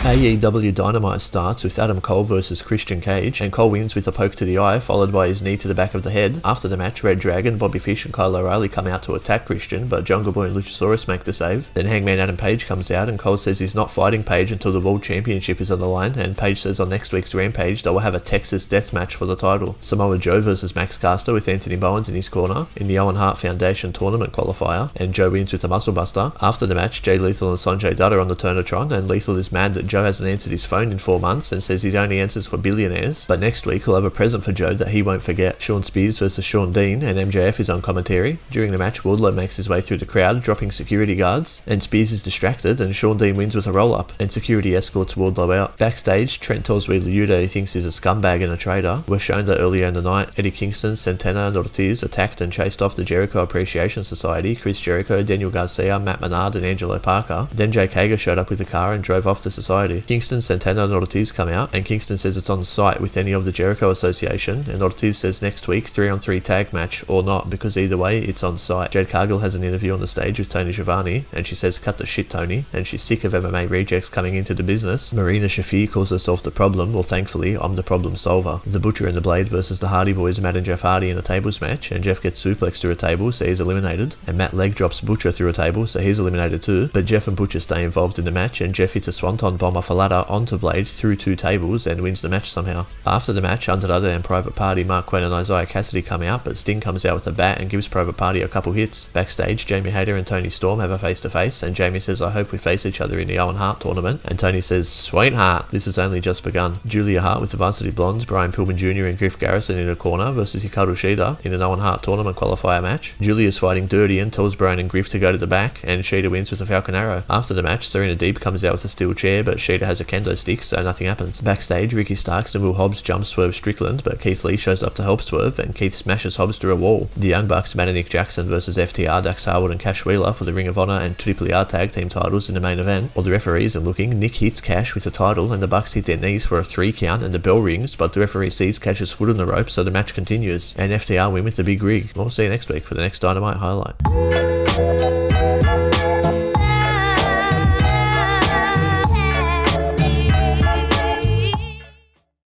Aew Dynamite starts with Adam Cole versus Christian Cage, and Cole wins with a poke to the eye, followed by his knee to the back of the head. After the match, Red Dragon, Bobby Fish and Kyle O'Reilly come out to attack Christian, but Jungleboy and Luchasaurus make the save. Then Hangman Adam Page comes out, and Cole says he's not fighting Page until the World Championship is on the line, and Page says on next week's Rampage they will have a Texas death match for the title. Samoa Joe versus Max Caster with Anthony Bowens in his corner in the Owen Hart Foundation tournament qualifier, and Joe wins with a muscle buster. After the match, Jay Lethal and Sanjay Dutt are on the Turnatron, and Lethal is mad that Joe hasn't answered his phone in 4 months and says he only answers for billionaires, but next week he'll have a present for Joe that he won't forget. Sean Spears versus Sean Dean, and MJF is on commentary. During the match, Wardlow makes his way through the crowd, dropping security guards, and Spears is distracted, and Sean Dean wins with a roll-up, and security escorts Wardlow out. Backstage, Trent tells Wheeler Yuta he thinks he's a scumbag and a traitor. We're shown that earlier in the night, Eddie Kingston, Santana, and Ortiz attacked and chased off the Jericho Appreciation Society, Chris Jericho, Daniel Garcia, Matt Menard, and Angelo Parker. Then Jake Hager showed up with a car and drove off the society. Kingston, Santana, and Ortiz come out, and Kingston says it's on site with any of the Jericho Association, and Ortiz says next week 3-on-3 tag match or not, because either way it's on site. Jade Cargill has an interview on the stage with Tony Schiavone, and she says cut the shit Tony, and she's sick of MMA rejects coming into the business. Marina Shafir calls herself the problem. Well, thankfully I'm the problem solver. The Butcher and the Blade versus the Hardy Boys, Matt and Jeff Hardy in a tables match, and Jeff gets suplexed through a table, so he's eliminated, and Matt leg drops Butcher through a table, so he's eliminated too, but Jeff and Butcher stay involved in the match, and Jeff hits a swanton bomb off a ladder onto Blade through 2 tables and wins the match somehow. After the match, Andrade and Private Party, Mark Quinn and Isaiah Cassidy come out, but Sting comes out with a bat and gives Private Party a couple hits. Backstage, Jamie Hayter and Tony Storm have a face-to-face, and Jamie says I hope we face each other in the Owen Hart tournament, and Tony says sweetheart, this has only just begun. Julia Hart with the Varsity Blondes, Brian Pillman Jr. and Griff Garrison in a corner versus Hikaru Shida in an Owen Hart tournament qualifier match. Julia's fighting dirty and tells Brian and Griff to go to the back, and Shida wins with a Falcon Arrow. After the match, Serena Deeb comes out with a steel chair, but Shida has a kendo stick, so nothing happens. Backstage, Ricky Starks and Will Hobbs jump Swerve Strickland, but Keith Lee shows up to help Swerve, and Keith smashes Hobbs through a wall. The Young Bucks, Matt and Nick Jackson versus FTR, Dax Harwood and Cash Wheeler for the Ring of Honor and Triple R tag team titles in the main event. While the referees are looking, Nick hits Cash with the title, and the Bucks hit their knees for a 3 count, and the bell rings, but the referee sees Cash's foot on the rope, so the match continues, and FTR win with the big rig. We'll see you next week for the next Dynamite highlight.